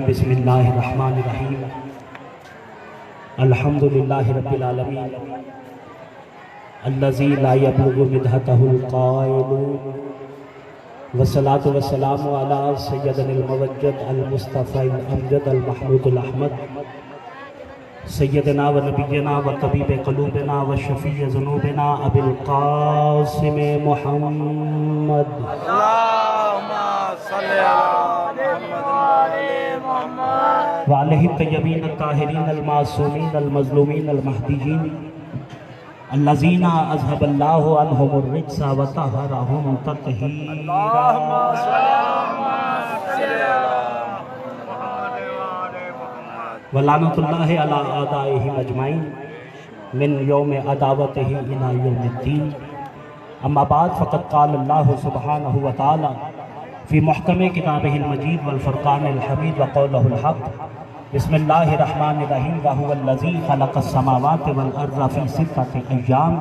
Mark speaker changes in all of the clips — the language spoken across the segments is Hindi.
Speaker 1: बिस्मिल्लाहिर्रहमानिर्रहीम। अल्हम्दुलिल्लाहि रब्बिल आलमीन अल्लज़ी ला यब्लुगु मिदहतहुल क़ाइलून वस्सलातु वस्सलामु अला सय्यदिल मुवज्जद अल मुस्तफ़ा अल अमजद अल महमूद अल अहमद सय्यदना व नबियना व तबीब क़ुलूबिना व शफ़ी ज़ुनूबिना अबिल क़ासिम मुहम्मद व अलैहि तय्यबीन ताहिरीन अल मासूमीन अल मज़लूमीन अल महदीयीन अल्लज़ीना अज़हबल्लाहु अन्हुमुर रिज्सा व तहरहुम तत्हीरा। व लानतुल्लाहि अला आदाइहिम अजमाइन मिन यौम अदावतिही इला यौमिद्दीन। अम्मा बाद फ़क़द क़ाल अल्लाहु सुब्हानहु व तआला फ़ी मुहकम किताबिहिल मजीद वल फ़ुरक़ानिल हमीद व क़ौलुहुल हक़। बिस्मिल्लाहिर्रहमानिर्रहीम। व हुवल्लज़ी ख़लक़स समावाति वल अर्ज़ फ़ी सित्तति अय्याम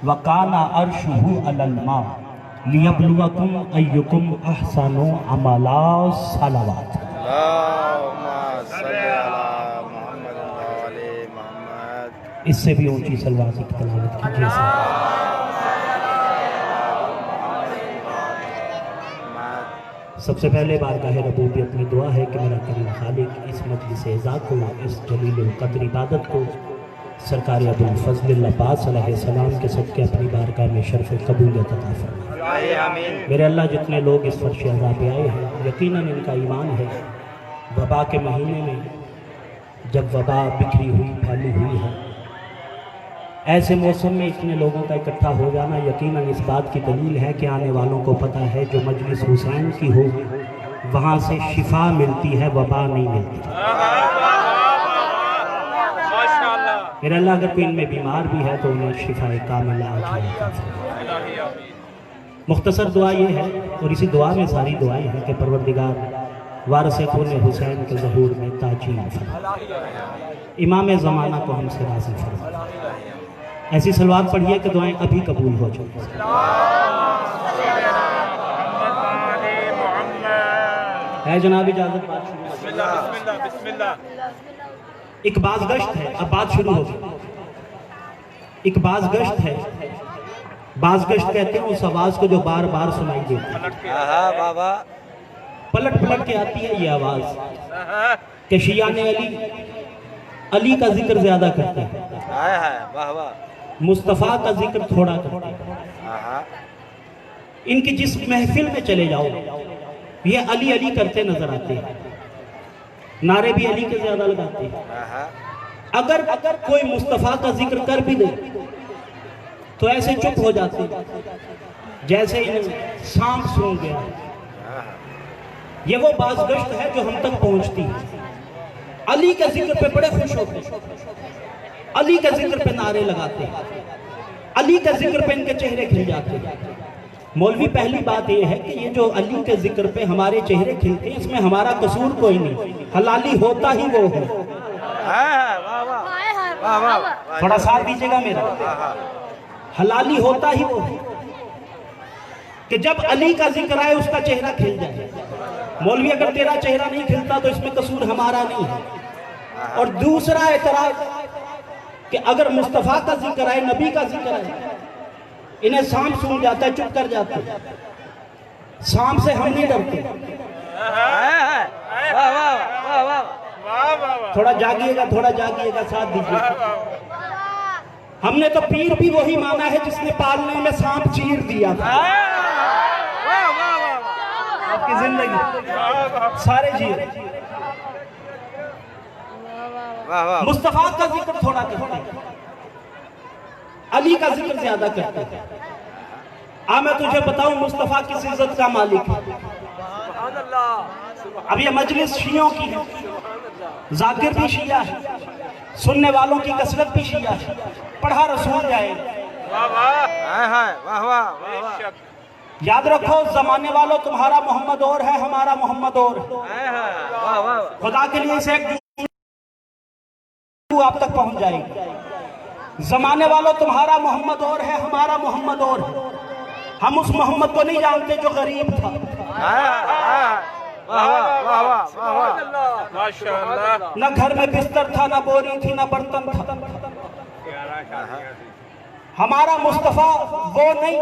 Speaker 1: व काना अर्शुहु अलल मा लियब्लुवकुम अय्युकुम अहसनु अमला। सलावत। इससे भी ऊंची सलवात की तिलावत कीजिए। सबसे पहले बारगाह रबूबियत में दुआ है कि मेरा करीम खालिक इस मजलिस इज़ा को, इस जलील क़द्र इबादत को सरकार अबुल फ़ज़्ल अब्बास अलैहिस्सलाम के सदक़े अपनी बारगाह में शर्फ़ कबूलियत अता फरमाए। मेरे अल्लाह, जितने लोग इस फर्श अज़ा पे आए हैं, यकीनन इनका ईमान है। वबा के महीने में जब वबा बिखरी हुई, फैली हुई है, ऐसे मौसम में इतने लोगों का इकट्ठा हो जाना यकीनन इस बात की दलील है कि आने वालों को पता है जो मजलिस हुसैन की हो वहाँ से शिफा मिलती है, वबा नहीं मिलती। मेरा अल्लाह, अगर कोई इनमें बीमार भी है तो उन्हें शिफा कामिला मुख्तसर दुआ ये है, और इसी दुआ में सारी दुआएं हैं कि परवरदिगार वारिस खून हुसैन के ज़हूर में ताजील फरमा, इमाम ज़माना को हमसे राज़ी फरमा। ऐसी सलवात पढ़िए कि दुआएं अभी कबूल हो जाए। है जनाब इजाजत? एक बाज़गश्त है, अब बात शुरू होगी। एक बाज़गश्त है, बाज़गश्त कहते हैं उस आवाज को जो बार बार सुनाई देती है, पलट पलट के आती है ये आवाज कि शियाने अली का जिक्र ज्यादा करते हैं, मुस्तफ़ा का जिक्र थोड़ा करते हैं। इनकी जिस महफिल में चले जाओ ये अली अली करते नजर आते हैं, नारे भी अली के ज्यादा लगाते हैं। अगर कोई मुस्तफ़ा का जिक्र कर भी दे तो ऐसे चुप हो जाते हैं जैसे सांप सूंघ गया। ये वो बाज़गश्त है जो हम तक पहुंचती है। अली के जिक्र पे बड़े खुश होते हैं, अली के जिक्र पे नारे लगाते हैं, अली के जिक्र पे इनके चेहरे खिल जाते हैं। मौलवी, पहली बात यह है कि ये जो अली के जिक्र पे हमारे चेहरे खिलते हैं इसमें हमारा कसूर कोई नहीं, हलाली होता ही वो है। थोड़ा साथ दीजिएगा मेरा, हलाली होता ही वो है कि जब अली का जिक्र आए उसका चेहरा खिल जाए। मौलवी, अगर तेरा चेहरा नहीं खिलता तो इसमें कसूर हमारा नहीं है। और दूसरा एतराज कि अगर मुस्तफ़ा का जिक्र आए, नबी का जिक्र आए, इन्हें सांप सूंघ जाता है, चुप कर जाते हैं। सांप से हम नहीं डरते। थोड़ा जागिएगा, थोड़ा जागिएगा, साथ दीजिए। हमने तो पीर भी वही माना है जिसने पालने में सांप चीर दिया था। आपकी जिंदगी सारे जिए। मुस्तफ़ा का जिक्र थोड़ा करते हैं, अली का जिक्र ज्यादा करते हैं। मैं तुझे बताऊं मुस्तफ़ा किस इज्जत का मालिक है। अब ये मजलिस शियों की है, जाकिर भी शिया है, सुनने वालों की कसरत भी शिया है, पढ़ा रसूल जाए। याद रखो जमाने वालों, तुम्हारा मोहम्मद और है, हमारा मोहम्मद और। खुदा के लिए इसे एक आप तक पहुंच जाएगी। जमाने वालों, तुम्हारा मोहम्मद और है, हमारा मोहम्मद और है। हम उस मोहम्मद को नहीं जानते जो गरीब था, न घर में बिस्तर था, न बोरी थी, न बर्तन था। हमारा मुस्तफा वो नहीं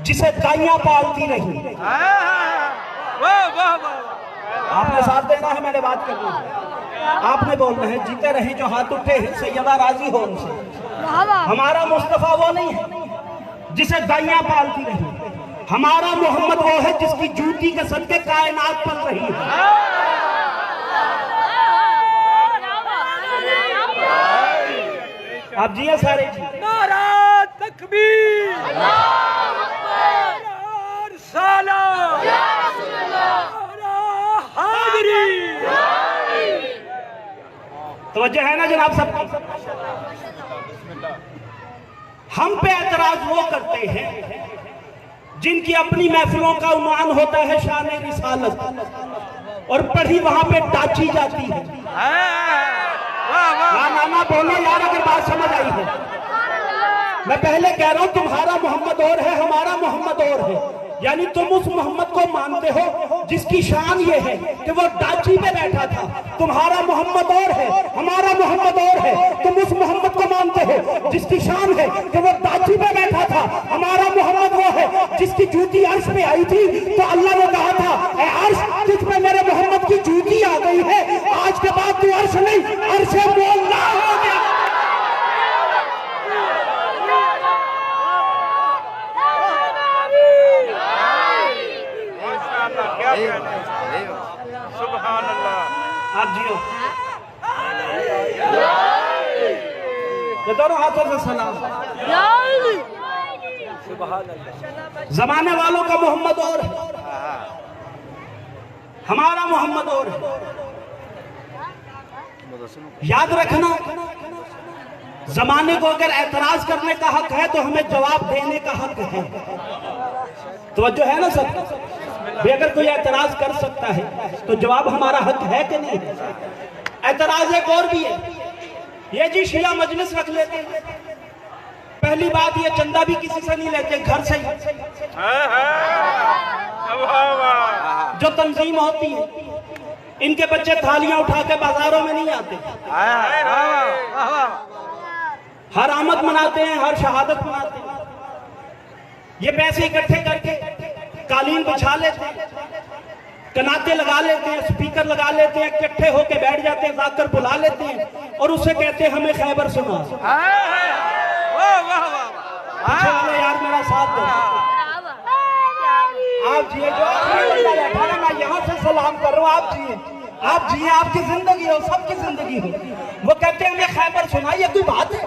Speaker 1: जिसे गायें पालती रही। आपने साथ देना है, मैंने बात करनी है, आपने बोलना है। जीते रहे जो हाथ उठे हैं, सैयदा राजी हो उनसे। हमारा मुस्तफा वो नहीं है जिसे गायें पालती रही। हमारा मोहम्मद वो है जिसकी जूती के सदके कायनात पल रही है। आप जिए सारे जी।
Speaker 2: नारा तकबीर,
Speaker 1: तवज्जो है ना जनाब सब? हम पे एतराज वो करते हैं जिनकी अपनी महफिलों का उन्वान होता है शान रिसालत, और पढ़ी वहां पे टाची जाती है। ना बोलो यार, अगर बात समझ आई है। मैं पहले कह रहा हूं तुम्हारा मोहम्मद और है, हमारा मोहम्मद और है। यानी तुम उस मोहम्मद को मानते हो जिसकी शान ये है कि वो डाची पे बैठा था। तुम्हारा मोहम्मद और है, हमारा मोहम्मद और है। तुम उस मोहम्मद को मानते हो जिसकी शान है कि वो डाची पे बैठा था। हमारा मोहम्मद वो है जिसकी जूती अर्श पे आई थी, तो अल्लाह ने कहा था, ऐ अर्श, तुझ पे मेरे मोहम्मद की जूती आ गई है, आज के बाद तू अर्श नहीं, अर्श मौला हो गया।
Speaker 2: सुभान अल्लाह।
Speaker 1: आप जियो, दोनों हाथों से सलाम। जमाने वालों का मोहम्मद और है, हमारा मोहम्मद और है। याद रखना, जमाने को अगर एतराज करने का हक है तो हमें जवाब देने का हक है। तवज्जो है ना सब? अगर कोई एतराज कर सकता है तो जवाब हमारा हक है कि नहीं है? एतराज एक और भी है, ये जी शिया मजलिस रख लेते हैं। पहली बात, ये चंदा भी किसी से नहीं लेते, घर से ही। जो तंजीम होती है, इनके बच्चे थालियां उठा के बाजारों में नहीं आते, हर आमद मनाते हैं, हर शहादत मनाते हैं। ये पैसे इकट्ठे करके कालीन बिछा लेते हैं, कनाते लगा लेते हैं, स्पीकर लगा लेते हैं, इकट्ठे होके बैठ जाते हैं, जाकर बुला लेते हैं और उससे कहते हैं हमें खैबर सुना। चलो यार मेरा साथ दो। आप जिए, जो बैठा है, मैं यहाँ से सलाम कर रहा हूँ। आप जिए, आप जिए, आपकी जिंदगी हो, सबकी जिंदगी हो। वो कहते हैं हमें खैबर सुना, ये कोई बात है?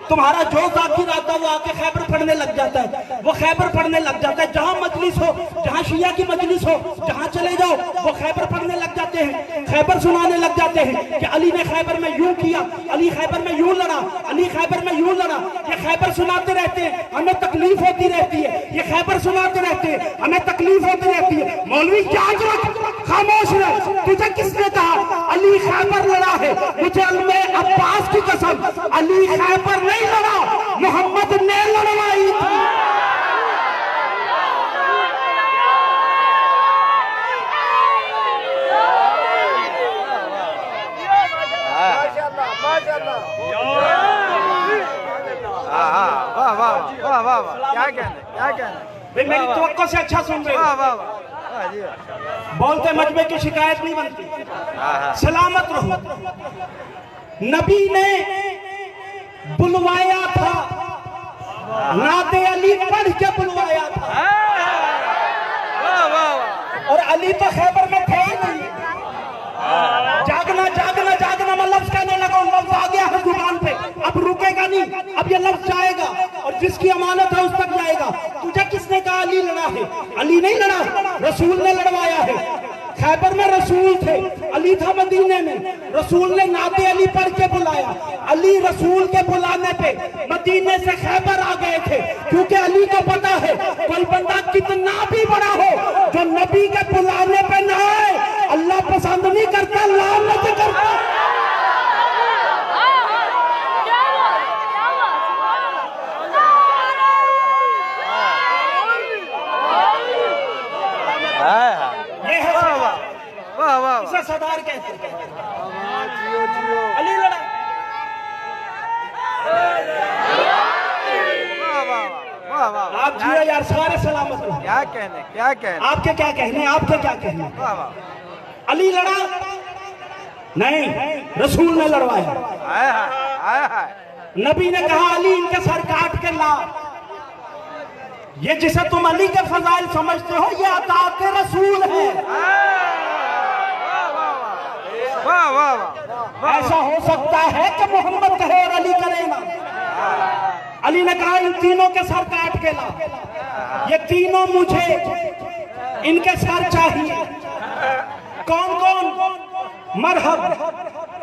Speaker 1: तुम्हारा जो जाकिर आता है वो आके खैबर पढ़ने लग जाता है, वो खैबर पढ़ने लग जाता है। जहां मजलिस हो, जहां शिया की मजलिस हो, जहां चले जाओ वो खैबर पढ़ने लग जाते हैं, खैबर सुनाने लग जाते हैं कि अली ने खैबर में यूं किया, अली खैबर में यूं लड़ा, अली खैबर में यूं लड़ा। ये खैबर सुनाते रहते हैं, हमें तकलीफ होती रहती है। ये खैबर सुनाते रहते हैं, हमें तकलीफ होती रहती है। मौलवी क्या खामोश रहे, तुझे किसने कहा अली खैबर लड़ा है? मुझे अल्लाह अब्बास की कसम, अली खैबर नहीं लड़ा, मोहम्मद ने लड़वाई थी।
Speaker 2: क्या कहना
Speaker 1: मेरी तवक्को से अच्छा सुन रहे हो? बोलते मजमे की शिकायत नहीं बनती। सलामत रहो। नबी ने बुलवाया था, नाते अली पढ़ के बुलवाया था, और अली तो खैबर में थे ही नहीं। जागना जागना जागना मैं लफ्ज कहने लगा, लफ्ज आ गया है जुबान पे, अब रुकेगा नहीं, अब ये लफ्ज जाएगा और जिसकी अमानत है उस तक जाएगा। तुझे किसने कहा अली लड़ा है? अली नहीं लड़ा, रसूल ने लड़वाया है। खैबर में रसूल थे, अली था मदीने में, रसूल ने नाते अली पढ़ के बुलाया। अली रसूल के बुलाने पे मदीने से खैबर आ गए थे, क्योंकि अली को पता है कोई बंदा कितना भी बड़ा हो जो नबी के बुलाने पे ना आए, अल्लाह पसंद नहीं करता, लानत करता। ये है
Speaker 2: जियो जियो
Speaker 1: अली लड़ा।
Speaker 2: वाह वाह वाह वाह
Speaker 1: आप जियो यार, सारे सलामत रहो।
Speaker 2: क्या कहने क्या कहने
Speaker 1: आपके क्या कहने, आपके क्या कहने।
Speaker 2: वाह वाह
Speaker 1: अली लड़ा नहीं, रसूल ने लड़वाया।
Speaker 2: हाय हाय हाय हाय
Speaker 1: नबी ने कहा अली इनके सर काट के ला। ये जिसे तुम अली के फजाइल समझते हो ये अताअत रसूल है।
Speaker 2: वाह वाह वाह
Speaker 1: ऐसा हो सकता है कि मोहम्मद कहे और अली करे ना। अली ने कहा इन तीनों के सर काट के ला। ये तीनों मुझे, इनके सर चाहिए। कौन कौन? मरहब,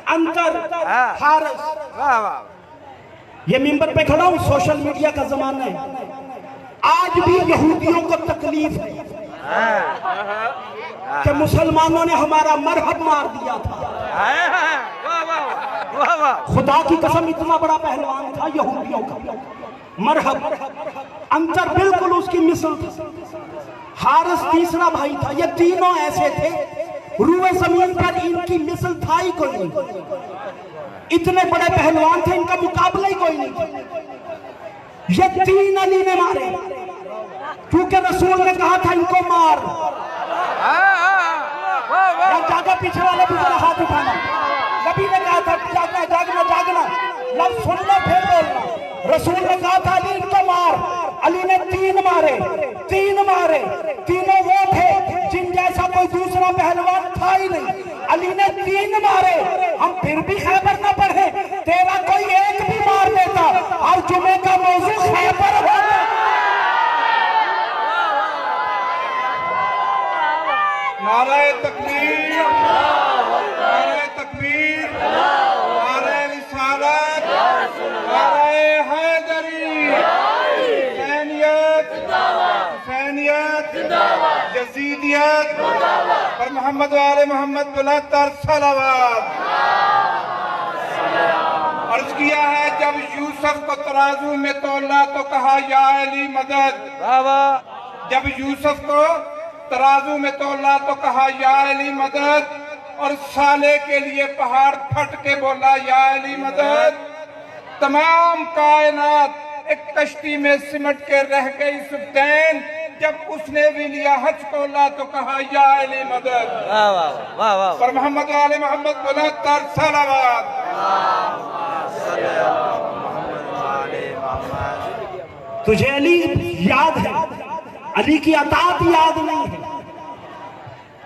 Speaker 1: अंतर, हारिस।
Speaker 2: वाह वाह
Speaker 1: ये मिंबर पे खड़ा हूं, सोशल मीडिया का जमाना है। आज भी यहूदियों को तकलीफ है कि मुसलमानों ने हमारा मरहब मार दिया था।
Speaker 2: वाह वाह वाह वाह
Speaker 1: खुदा की कसम इतना बड़ा पहलवान था यहूदियों का। मरहब, अंतर बिल्कुल उसकी मिसल था। हारिस तीसरा भाई था। ये तीनों ऐसे थे रूए जमीन पर इनकी मिसल था ही कोई नहीं। इतने बड़े पहलवान थे, इनका मुकाबला ही कोई नहीं। ये तीन अली ने मारे क्योंकि रसूल ने कहा था इनको मार। या जागा, पीछे वाले भी जरा हाथ उठाना। नबी ने कहा था जागना जागना जागना, लफ्ज सुन लो फिर बोलना। रसूल ने कहा था अली इनको मार। अली ने तीन मारे, तीन मारे। तीनों वो थे जिन जैसा कोई दूसरा पहलवान था ही नहीं। अली ने तीन मारे। हम फिर भी खैबर न पढ़े, तेरा कोई एक भी मार देता और जुमे का मौजू खैबर होता।
Speaker 3: नारे तकबीर, नारे तकबीर, नारे रिसालत, नारे हैदरी, हुसैनियत, हुसैनियत, यजीदियत और मोहम्मद वाले मोहम्मद बुलंदतर सलावत। अर्ज किया है जब यूसुफ को तराजू में तोला तो कहा या अली मदद।
Speaker 2: वाह वाह
Speaker 3: जब यूसुफ को तराजू में तोला तो कहा या अली मदद, और साले के लिए पहाड़ फट के बोला या अली मदद। तमाम कायनात एक कश्ती में सिमट के रह गई सुल्तान, जब उसने भी लिया हज तोला तो कहा या अली मदद।
Speaker 2: वाह वाह वाह वाह
Speaker 3: पर मोहम्मद वाले मोहम्मद बुलंदतर सलावत।
Speaker 1: तुझे अली याद है, अली की अताअत याद नहीं है।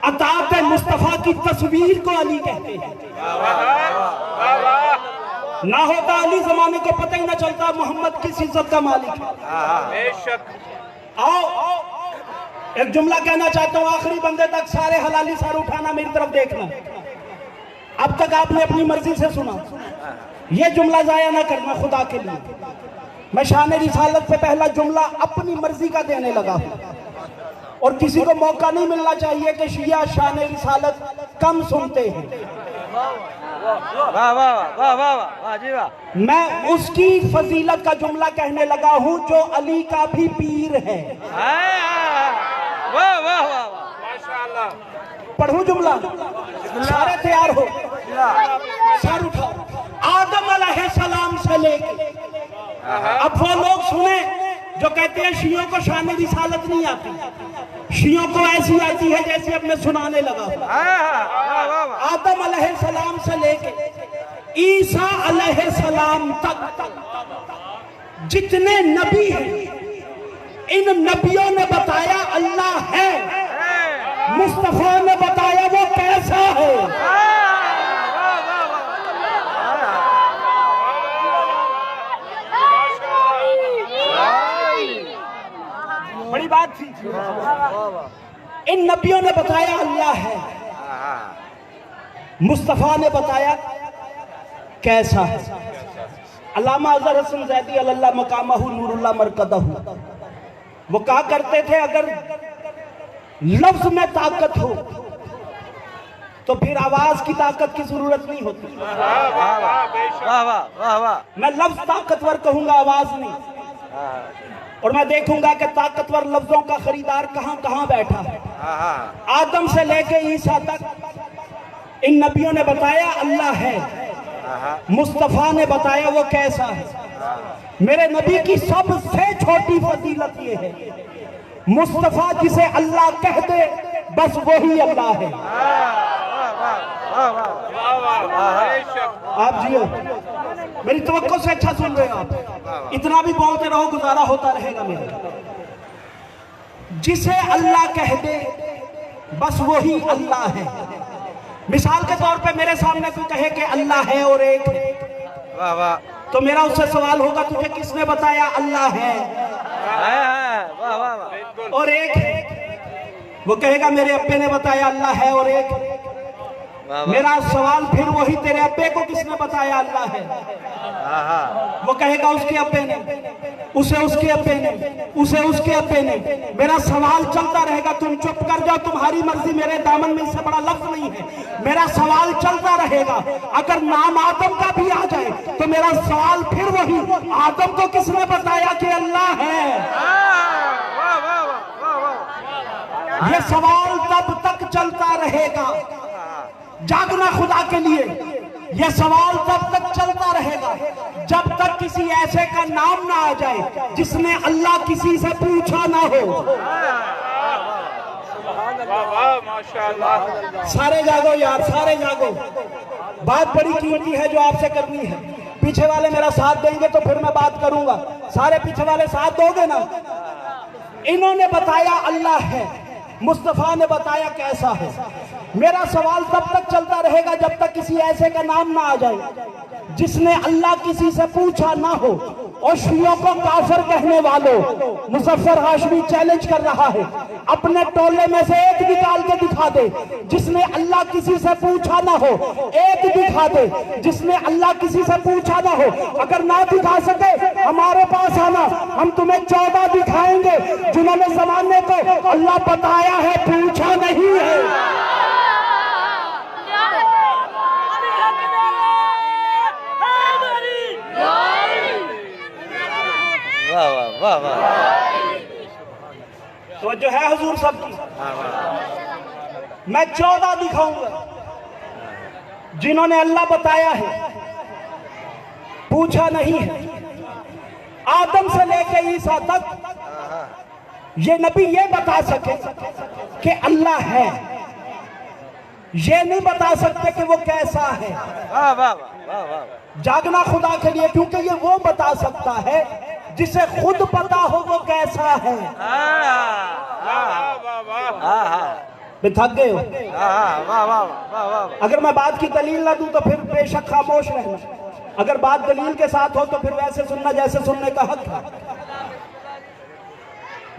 Speaker 1: अताअत मुस्तफा की तस्वीर को अली कहते हैं। ना होता अली जमाने को पता ही ना चलता मोहम्मद किस इज्जत का मालिक है।
Speaker 3: बेशक
Speaker 1: आओ एक जुमला कहना चाहता हूं आखिरी बंदे तक, सारे हलाली सर उठाना, मेरी तरफ देखना। अब तक आपने अपनी मर्जी से सुना, यह जुमला जाया ना करना खुदा के लिए। मैं शान रिसालत से पहला जुमला अपनी मर्जी का देने लगा हूं और किसी को मौका नहीं मिलना चाहिए कि शिया शान रिसालत कम सुनते हैं।
Speaker 2: वाह वाह वाह वाह वाह जी वाह।
Speaker 1: मैं उसकी फजीलत का जुमला कहने लगा हूं जो अली का भी पीर है।
Speaker 2: वाह वाह वाह
Speaker 3: माशाअल्लाह।
Speaker 1: पढ़ूं जुमला? सारे तैयार हो, सर उठाओ। आदम अलैहिस्सलाम से लेके अब वो लोग सुने जो कहते हैं शियों को शान रिसालत नहीं आती, शियों को ऐसी आती है जैसे अब मैं सुनाने लगा हूं। आदम अलैहिस्सलाम से लेके ईसा अलैहिस्सलाम तक जितने नबी हैं, इन नबियों ने बताया अल्लाह है, मुस्तफा ने बताया वो कैसा है। बड़ी बात थी। इन नबियों ने बताया अल्लाह है, मुस्तफा ने बताया कैसा है। अल्लामा अज़हर हसन ज़ैदी अल्लाह मकामहु नूरुल्लाह मरकदहु, वो कहा करते थे अगर लफ्ज में ताकत हो तो फिर आवाज की ताकत की जरूरत नहीं होती।
Speaker 2: वाह वाह वाह वाह।
Speaker 1: मैं लफ्ज ताकतवर कहूंगा, आवाज नहीं। और मैं देखूंगा कि ताकतवर लफ्जों का खरीदार कहां कहां बैठा है। आदम से लेके ईसा तक इन नबियों ने बताया अल्लाह है, मुस्तफा ने बताया वो कैसा है। मेरे नबी की सबसे छोटी फजीलत ये है, मुस्तफा जिसे अल्लाह कह दे बस वही अल्लाह है। आप जियो, मेरी तवक्को से अच्छा सुन रहे हो आप, इतना भी बोलते रहो गुजारा होता रहेगा मेरा। जिसे अल्लाह कह दे बस वही अल्लाह है। मिसाल के तौर पे मेरे सामने कोई कहे कि अल्लाह है और एक है,
Speaker 2: वाह वाह,
Speaker 1: तो मेरा उससे सवाल होगा तुझे किसने बताया अल्लाह है
Speaker 2: वाह वाह वाह,
Speaker 1: और एक है? वो कहेगा मेरे अब्बे ने बताया अल्लाह है और एक है।
Speaker 2: वाह वाह,
Speaker 1: मेरा सवाल फिर वही, तेरे अब्बे को किसने बताया अल्लाह है? वो कहेगा उसके अब्बे ने, उसे उसके अब्बे ने, उसे उसके अब्बे ने। मेरा सवाल चलता रहेगा, तुम चुप कर जाओ, तुम्हारी मर्जी, मेरे दामन में इससे बड़ा लफ्ज नहीं है। मेरा सवाल चलता रहेगा। अगर नाम आदम का भी आ जाए तो मेरा सवाल फिर वही, आदम को किसने बताया कि अल्लाह है? ये सवाल तब तक चलता रहेगा, जागना खुदा के लिए। यह सवाल तब तक चलता रहेगा जब तक किसी ऐसे का नाम ना आ जाए जिसने अल्लाह किसी से पूछा ना हो। सारे जागो यार, सारे जागो, बात बड़ी कीमती है जो आपसे करनी है। पीछे वाले मेरा साथ देंगे तो फिर मैं बात करूंगा। सारे पीछे वाले साथ दोगे ना? इन्होंने बताया अल्लाह है, मुस्तफा ने बताया कैसा है। मेरा सवाल तब तक चलता रहेगा जब तक किसी ऐसे का नाम ना आ जाए जिसने अल्लाह किसी से पूछा ना हो। और शियों को काफिर कहने वालों, मुजफ्फर हाशमी चैलेंज कर रहा है, अपने टोले में से एक निकाल के दिखा दे जिसने अल्लाह किसी से पूछा ना हो। एक दिखा दे जिसने अल्लाह किसी से पूछा ना हो। अगर ना दिखा सके हमारे पास आना, हम तुम्हें 14 दिखाएंगे जिन्होंने जमाने को अल्लाह बताया है, पूछा नहीं है।
Speaker 2: वाह वाह वाह वाह,
Speaker 1: तो जो है हुजूर सबकी, मैं 14 दिखाऊंगा जिन्होंने अल्लाह बताया है, पूछा नहीं है। आदम से लेकर ईसा तक ये नबी ये बता सके कि अल्लाह है, ये नहीं बता सकते कि वो कैसा है।
Speaker 2: वाह वाह वाह वाह, जागना
Speaker 1: खुदा के लिए, क्योंकि ये वो बता सकता है जिसे खुद पता हो वो कैसा है। थक गए हो? अगर मैं बात की दलील ना दूं तो फिर बेशक खामोश रहना, अगर बात दलील के साथ हो तो फिर वैसे सुनना जैसे सुनने का हक है।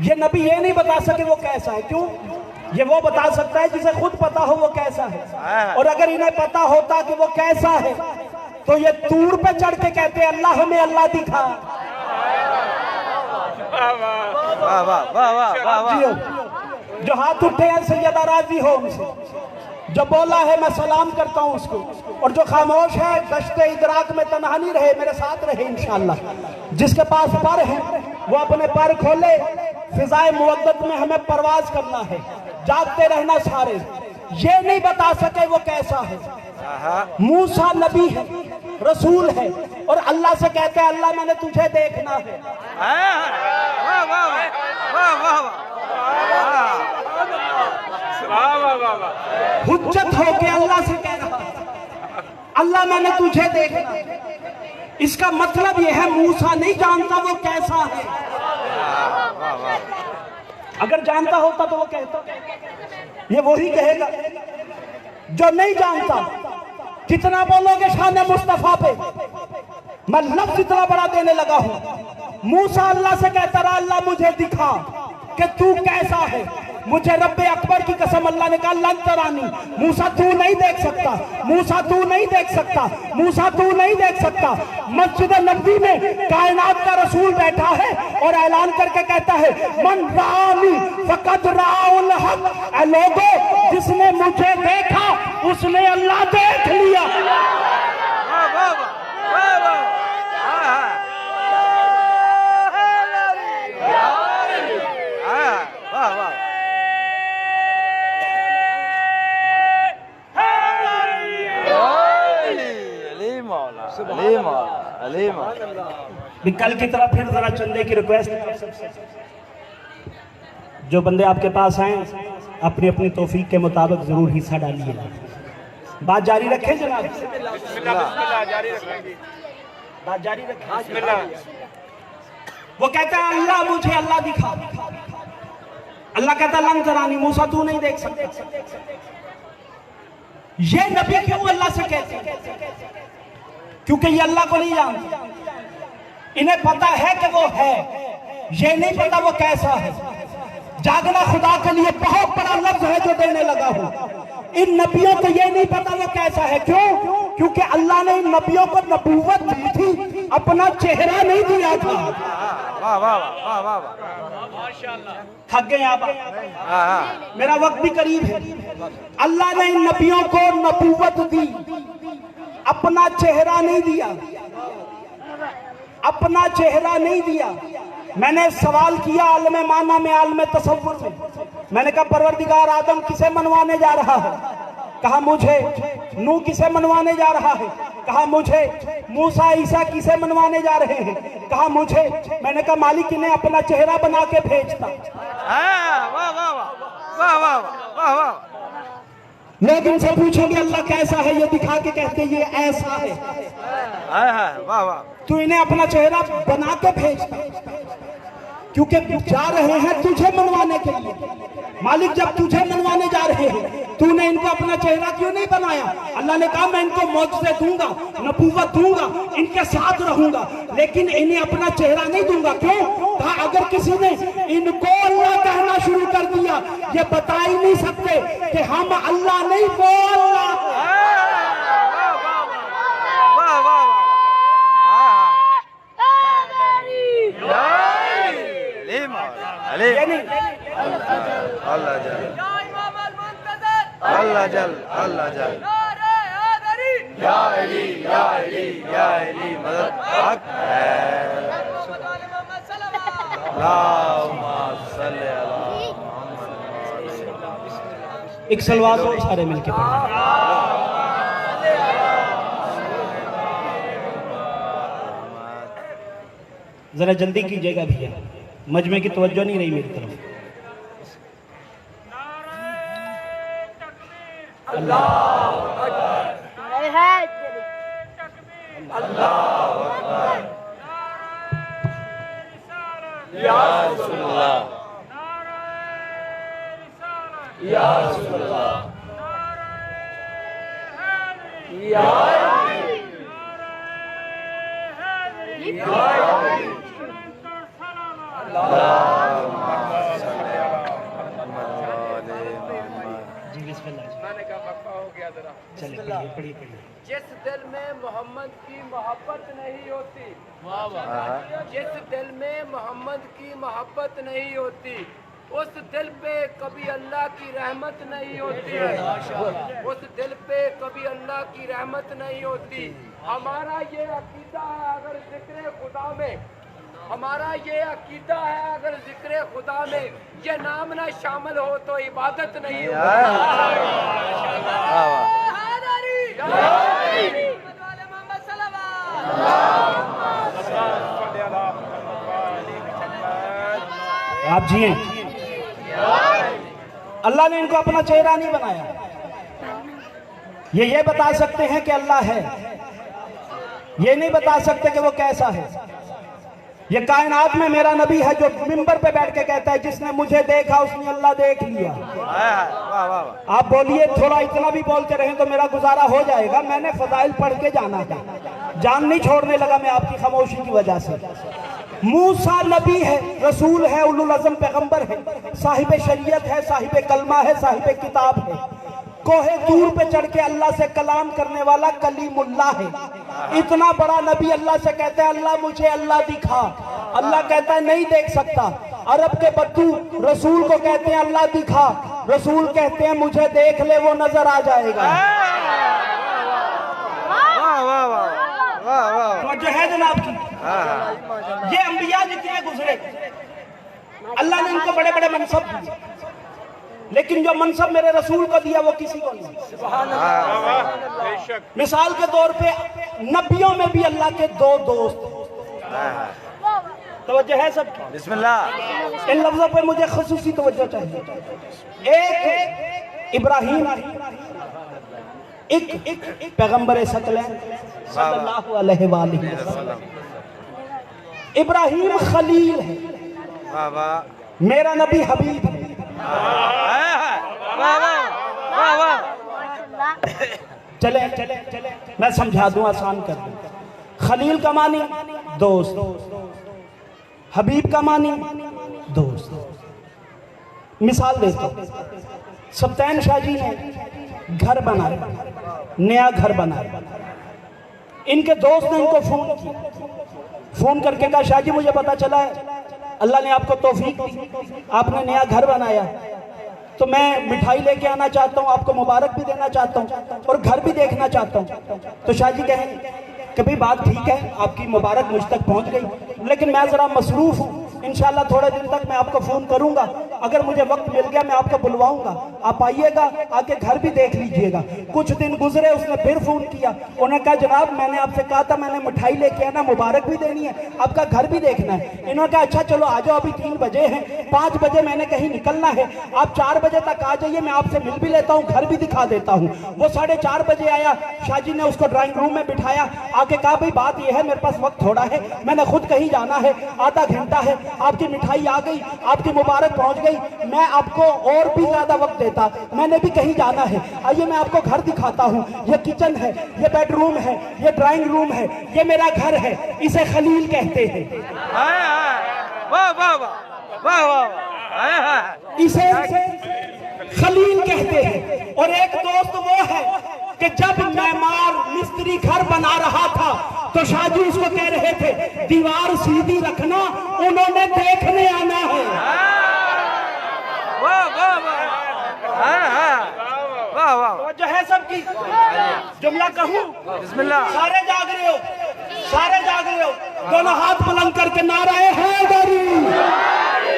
Speaker 1: ये नबी ये नहीं बता सके वो कैसा है, क्यों? ये वो बता सकता है जिसे खुद पता हो वो कैसा है। और अगर इन्हें पता होता कि वो कैसा है तो ये तूर पे चढ़ के कहते अल्लाह हमें अल्लाह दिखा।
Speaker 2: वाह वाह वाह वाह वाह,
Speaker 1: जो हाथ उठे हैं सैयदा राजी हो उनसे, जो बोला है मैं सलाम करता हूं उसको, और जो खामोश है दश्ते इदराक में तन्हा नहीं रहे, मेरे साथ रहे इंशाअल्लाह। जिसके पास पर है वो अपने पर खोले, फिजाए मुवद्दत में हमें परवाज करना है, जागते रहना सारे। ये नहीं बता सके वो कैसा है। मूसा नबी है, रसूल है, और अल्लाह से कहते हैं अल्लाह मैंने तुझे देखना है।
Speaker 2: वाह वाह वाह वाह वाह,
Speaker 1: हुज्जत होके अल्लाह से कह रहा है अल्लाह मैंने तुझे देखना है। इसका मतलब यह है मूसा नहीं जानता वो कैसा है। अगर जानता होता तो वो कहता, ये वही कहेगा जो नहीं जानता। कितना बोलोगे शान मुस्तफा पे, मैं लफ्ज इतना बड़ा देने लगा हूं। मूसा अल्लाह से कहता रहा अल्लाह मुझे दिखा कि तू कैसा है। मुझे रब्बे अकबर की कसम, अल्लाह ने कहा लन तरानी, मूसा तू नहीं देख सकता, मूसा तू नहीं देख सकता, मूसा तू नहीं देख सकता। मस्जिद नबी में कायनात का रसूल बैठा है और ऐलान करके कहता है मन रानी फकत राउल हक। ऐ लोगों, जिसने मुझे देखा उसने अल्लाह देख लिया।
Speaker 2: मौला अली मौला अली मौला।
Speaker 1: भी कल की तरह फिर जरा चंदे की रिक्वेस्ट, जो बंदे आपके पास आए अपनी अपनी तौफीक के मुताबिक जरूर हिस्सा डालिए। बात जारी रखें जनाब, बात जारी रखें। वो कहता है अल्लाह मुझे अल्लाह दिखा, अल्लाह कहता है लंग तरानी, मूसा तू नहीं देख सकता। ये नबी क्यों अल्लाह से कहते हैं? क्योंकि ये अल्लाह को नहीं जानते, इन्हें पता है कि वो है, ये नहीं पता वो कैसा है। जागना खुदा के लिए बहुत बड़ा लफ्ज है जो देने लगा हूं। इन नबियों को ये नहीं पता वो कैसा है। क्यों? क्योंकि अल्लाह ने इन नबियों को नबूवत दी थी, अपना चेहरा नहीं दिया था।
Speaker 2: वाह वाह वाह वाह वाह
Speaker 1: माशाअल्लाह। थक गए आप? मेरा वक्त भी करीब है। अल्लाह ने इन नबियों को नबूवत दी, अपना चेहरा नहीं दिया, अपना चेहरा नहीं दिया। मैंने सवाल किया आलम माना में, आलम तसव्वुर में। मैंने कहा परवरदिगार आदम किसे मनवाने जा रहा है? कहा मुझे। नूह किसे मनवाने जा रहा है? कहा मुझे। मूसा ईसा किसे मनवाने जा रहे हैं? कहा मुझे। मैंने कहा मालिक इन्हें अपना चेहरा बना के भेजता।
Speaker 2: वाह वाह वाह वाह वाह वाह।
Speaker 1: लोग इनसे पूछेंगे अल्लाह कैसा है, ये दिखा के कहते ये ऐसा है।
Speaker 2: वाह वाह।
Speaker 1: तू इन्हें अपना चेहरा बना के भेजता, क्योंकि जा रहे हैं तुझे मनवाने के लिए। मालिक जब तुझे मनवाने जा रहे हैं, तूने इनको अपना चेहरा क्यों नहीं बनाया? अल्लाह ने कहा मैं इनको मौजज़े दूंगा, नबूवत दूंगा, इनके साथ रहूंगा, लेकिन इन्हें अपना चेहरा नहीं दूंगा। क्यों? कहा अगर किसी ने इनको अल्लाह कहना शुरू कर दिया, ये बता ही नहीं सकते कि हम अल्लाह नहीं, वो अल्लाह।
Speaker 2: अल्लाह जल अल्लाह जल अल्लाह जल या अली या अली या अली मदद हक है। अल्लाहुम्मा सल्ली अला मुहम्मद।
Speaker 1: एक सलवात और सारे मिलके पढ़ें। जरा जल्दी कीजिएगा भैया, मजमे की तवज्जो नहीं रही मेरी तरफ।
Speaker 4: जिस दिल में मोहम्मद की मोहब्बत नहीं होती, जिस दिल में मोहम्मद की मोहब्बत नहीं होती, उस दिल पे कभी अल्लाह की रहमत नहीं होती है। उस दिल पे कभी अल्लाह की रहमत नहीं होती। हमारा ये अकीदा है, अगर जिक्र खुदा में, हमारा ये अकीदा है अगर जिक्र खुदा में ये नाम ना शामिल हो तो इबादत नहीं होती।
Speaker 1: आप जिए। अल्लाह ने इनको अपना चेहरा नहीं बनाया। ये बता सकते हैं कि अल्लाह है, ये नहीं बता सकते कि वो कैसा है। ये कायनात में मेरा नबी है जो मिंबर पे बैठ के कहता है जिसने मुझे देखा उसने अल्लाह देख लिया। आप बोलिए, थोड़ा इतना भी बोलते रहें तो मेरा गुजारा हो जाएगा। मैंने फजाइल पढ़ के जाना है, जान नहीं छोड़ने लगा मैं आपकी खामोशी की वजह से। मूसा नबी है, रसूल है, उलुल अज़म पैगंबर है, साहिब शरीयत है, साहिब कलमा है, साहिब किताब है। कोहे दूर पे चढ़ के अल्लाह से कलाम करने वाला कलीमुल्लाह है। इतना बड़ा नबी अल्लाह से कहता है अल्लाह मुझे अल्लाह दिखा। अल्लाह कहता है नहीं देख सकता। अरब के बद्दू रसूल को कहते हैं अल्लाह दिखा, रसूल कहते हैं मुझे देख ले वो नजर आ जाएगा। तो जो है जनाब की ये अंबिया जितने गुजरे अल्लाह ने इनको बड़े बड़े मनसब दिए। लेकिन जो मनसब मेरे रसूल को दिया वो किसी को नहीं। मिसाल के तौर पे नबियों में भी अल्लाह के दो दोस्त, तवज्जो है सबकी?
Speaker 2: बिस्मिल्लाह।
Speaker 1: इन लफ्जों पे मुझे खुसूसी तवज्जो चाहिए। एक इब्राहिम, एक पैगंबर सकलैन सल्लल्लाहु अलैहि वसल्लम। इब्राहिम खलील है,
Speaker 2: वाह वाह
Speaker 1: मेरा नबी हबीब है। चले चले चले मैं समझा दूं, आसान कर दूं। खलील का मानी दोस्त, हबीब का मानी दोस्त। मिसाल देता हूं, सप्तान शाह जी ने घर बनाया, नया घर बनाया। इनके दोस्त ने इनको फोन किया, फोन करके कहा शाह जी मुझे पता चला है अल्लाह ने आपको तौफीक दी, आपने नया घर बनाया, तो मैं मिठाई लेके आना चाहता हूँ, आपको मुबारक भी देना चाहता हूँ और घर भी देखना चाहता हूँ। तो शाह जी कहें कि भाई बात ठीक है, आपकी मुबारक मुझ तक पहुँच गई, लेकिन मैं ज़रा मसरूफ़ हूँ, इंशाल्लाह थोड़े दिन तक मैं आपको फ़ोन करूंगा, अगर मुझे वक्त मिल गया मैं आपको बुलवाऊंगा, आप आइएगा, आके घर भी देख लीजिएगा। कुछ दिन गुजरे, उसने फिर फ़ोन किया, उन्होंने कहा जनाब मैंने आपसे कहा था, मैंने मिठाई लेके आना, मुबारक भी देनी है, आपका घर भी देखना है। इन्होंने कहा अच्छा चलो आ जाओ, अभी 3 बजे हैं, 5 बजे मैंने कहीं निकलना है, आप 4 बजे तक आ जाइए, मैं आपसे मिल भी लेता हूँ, घर भी दिखा देता हूँ। वो 4:30 बजे आया, शाह जी ने उसको ड्राइंग रूम में बिठाया, आके कहा भाई बात यह है मेरे पास वक्त थोड़ा है, मैंने खुद कहीं जाना है, आधा घंटा है, आपकी मिठाई आ गई, आपकी मुबारक पहुंच गई, मैं आपको और भी ज्यादा वक्त देता, मैंने भी कहीं जाना है, आइए मैं आपको घर दिखाता हूं, ये किचन है, ये बेडरूम है, ये ड्राइंग रूम है, ये मेरा घर है, इसे खलील कहते हैं।
Speaker 2: वाह वाह वाह वाह,
Speaker 1: इसे खलील कहते हैं। और एक दोस्त वो है कि जब मेमार मिस्त्री घर बना रहा था तो शाह जी उसको कह रहे थे दीवार सीधी रखना, उन्होंने देखने आना है।
Speaker 2: वाह वाह वाह वाह,
Speaker 1: जो है सबकी जुमला कहूं?
Speaker 2: बिस्मिल्लाह।
Speaker 1: सारे जाग रहे हो, सारे जाग रहे हो, दोनों हाथ बुलंद करके नाराए हैदरी।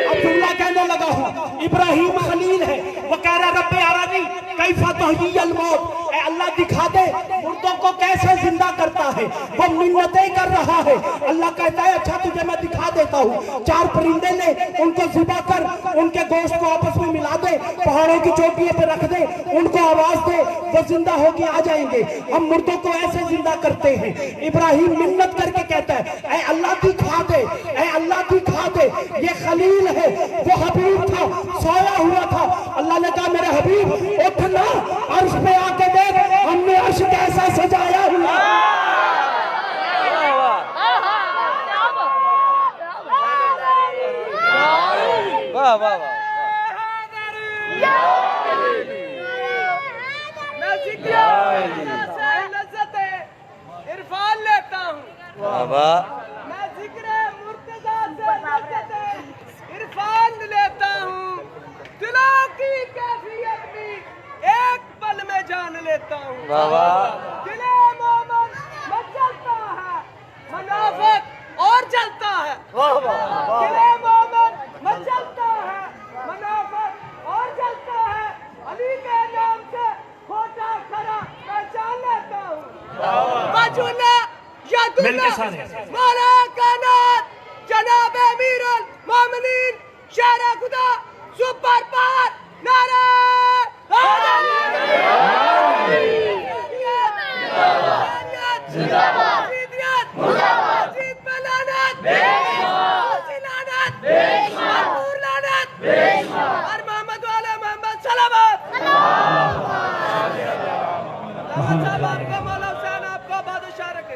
Speaker 1: अब जुमला कहने लगा हूं, इब्राहिम खलील है, वो कह रहा रब्बे अरानी कैफा तुहयील मौत, ऐ अल्लाह दिखा दे मुर्दों को कैसे जिंदा करता है। वो मिन्नतें कर रहा है, अल्लाह कहता है अच्छा तुझे मैं दिखा देता हूँ, 4 परिंदे ले, उनको ज़िबा कर, उनके गोश्त को आपस में मिला दे, पहाड़ों की चोटियों पे रख दे, उनको आवाज दे, वो जिंदा होके आ जाएंगे। हम मुर्दों को ऐसे जिंदा करते हैं। इब्राहिम मिन्नत करके कहता है ऐ अल्लाह दिखा दे, ऐ अल्लाह दिखा दे। ये खलील है, वो हबीब था, सोया हुआ था, अल्लाह ने कहा मेरे हबीब उठना, अर्श पे आके देख हमने अर्श कैसा सजाया हुआ।
Speaker 2: वाह वाह वाह,
Speaker 4: मैं इरफान लेता हूँ,
Speaker 2: वाह वाह,
Speaker 4: मैं जिक्र मुर्तजा से इरफान लेता हूँ, दिलों की कैफियत भी एक पल में जान लेता हूँ।
Speaker 2: वाह वाह,
Speaker 4: दिले मोमन मचलता है, मुनाफिक और जलता है। दिले मोमन मचलता है, मुनाफिक और जलता है। अली के नाम से खोटा खरा पहचान लेता हूँ। मजूना यदुल्ला मारा कानात जनाब अमीरुल मोमिनीन शेर खुदा सुपर पावर नारा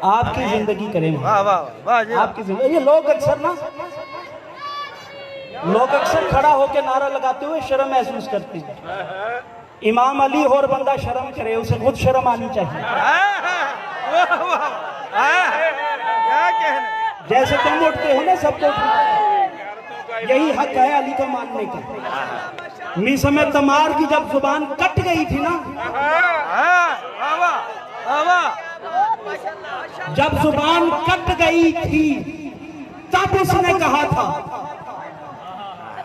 Speaker 1: आपकी जिंदगी करेंगे,
Speaker 2: वाह वाह वाह जी,
Speaker 1: आपकी जिंदगी। ये लोग अक्सर खड़ा होकर नारा लगाते हुए शर्म महसूस करते हैं। इमाम अली और बंदा शर्म करे, उसे खुद शर्म आनी चाहिए।
Speaker 2: क्या कहने,
Speaker 1: जैसे तुम उठते हो ना सबको, यही हक है अली को मानने का। मीसा में तमार की जब जुबान कट गई थी ना, जब जुबान कट गई थी तब उसने कहा था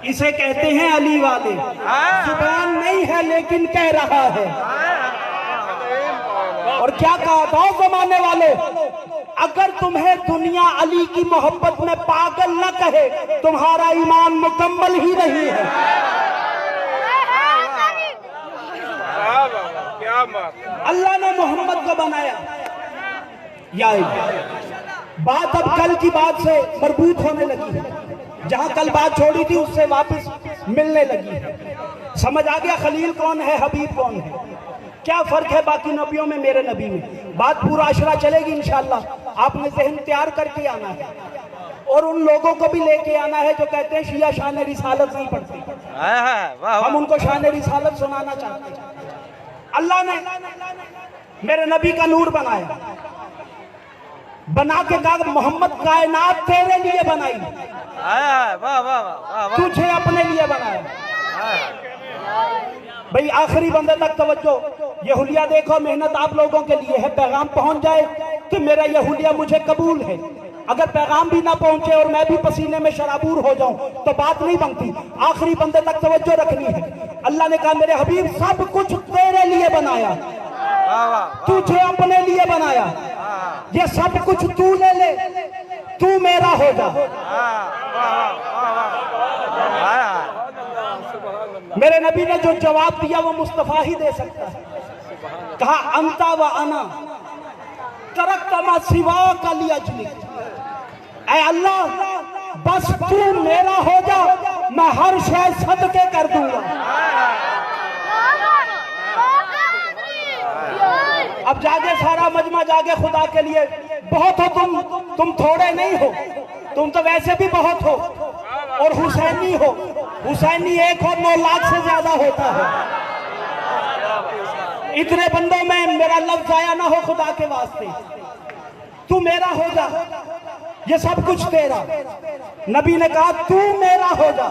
Speaker 1: इसे कहते हैं अली वाले। जुबान नहीं है लेकिन कह रहा है। और क्या कहा था जमाने वाले, अगर तुम्हें दुनिया अली की मोहब्बत में पागल न कहे तुम्हारा ईमान मुकम्मल ही नहीं है।
Speaker 3: क्या बात।
Speaker 1: अल्लाह ने मोहम्मद को बनाया। या बात अब कल की बात से मरबूत होने लगी है, जहां कल बात छोड़ी थी उससे वापस मिलने लगी है। समझ आ गया खलील कौन है, हबीब कौन है, क्या फर्क है बाकी नबियों में मेरे नबी में। बात पूरा अशरा चलेगी इंशाअल्लाह। आपने जहन तैयार करके आना है और उन लोगों को भी लेके आना है जो कहते हैं शिया शान रिसालत नहीं पढ़ते। हम उनको शान रिसालत सुनाना चाहते हैं। अल्लाह ने मेरे नबी का नूर बनाया, बना के कहा मोहम्मद कायनात तेरे लिए बनाई, तुझे अपने लिए बनाया। भाई आखिरी बंदे तक तवज्जो। ये हुलिया देखो, मेहनत आप लोगों के लिए है। पैगाम पहुंच जाए कि मेरा ये हुलिया मुझे कबूल है। अगर पैगाम भी ना पहुंचे और मैं भी पसीने में शराबूर हो जाऊं तो बात नहीं बनती। आखिरी बंदे तक तवज्जो रखनी है। अल्लाह ने कहा मेरे हबीब सब कुछ तेरे लिए बनाया, तुझे अपने लिए बनाया। ये सब कुछ तू ले ले, तू मेरा हो जा। मेरे नबी ने जो जवाब दिया वो मुस्तफा ही दे सकता है। कहा अंता व अना तरक्ता मा सिवा का लिया अजली। ऐ अल्लाह बस तू मेरा हो जा, मैं हर शय सदके कर दूंगा। अब जागे सारा मजमा जागे खुदा के लिए। बहुत हो तुम थोड़े नहीं हो, तुम तो वैसे भी बहुत हो। और हुसैनी हो, हुसैनी एक और 9 लाख से ज्यादा होता है। इतने बंदों में मेरा लफ्ज आया ना हो खुदा के वास्ते। तू मेरा हो जा, ये सब कुछ तेरा। नबी ने कहा तू मेरा हो जा,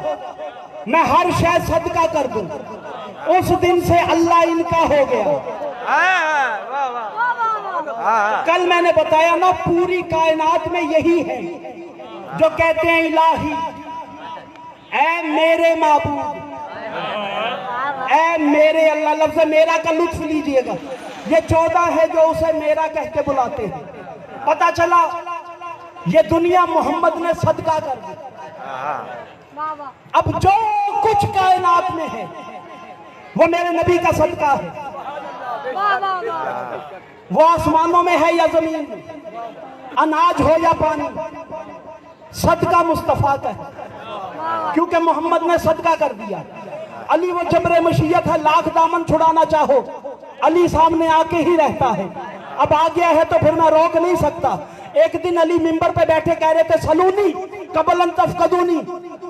Speaker 1: मैं हर शय सदका कर दूं। उस दिन से अल्लाह इनका हो गया। कल मैंने बताया ना पूरी कायनात में यही है जो कहते हैं इलाही ऐ मेरे माबूद, ऐ मेरे अल्लाह। लफ्ज़ मेरा का लुत्फ लीजिएगा। ये 14 है जो उसे मेरा कह के बुलाते हैं। पता चला ये दुनिया मोहम्मद ने सदका कर दी। अब जो कुछ कायनात में है वो मेरे नबी का सदका है। वो आसमानों में है या जमीन में, अनाज हो या पानी, सदका मुस्तफा का है, क्योंकि मोहम्मद ने सदका कर दिया। अली वो जबरे मशीयत है, लाख दामन छुड़ाना चाहो अली सामने आके ही रहता है। अब आ गया है तो फिर मैं रोक नहीं सकता। एक दिन अली मिंबर पे बैठे कह रहे थे सलूनी कबलन तफकदूनी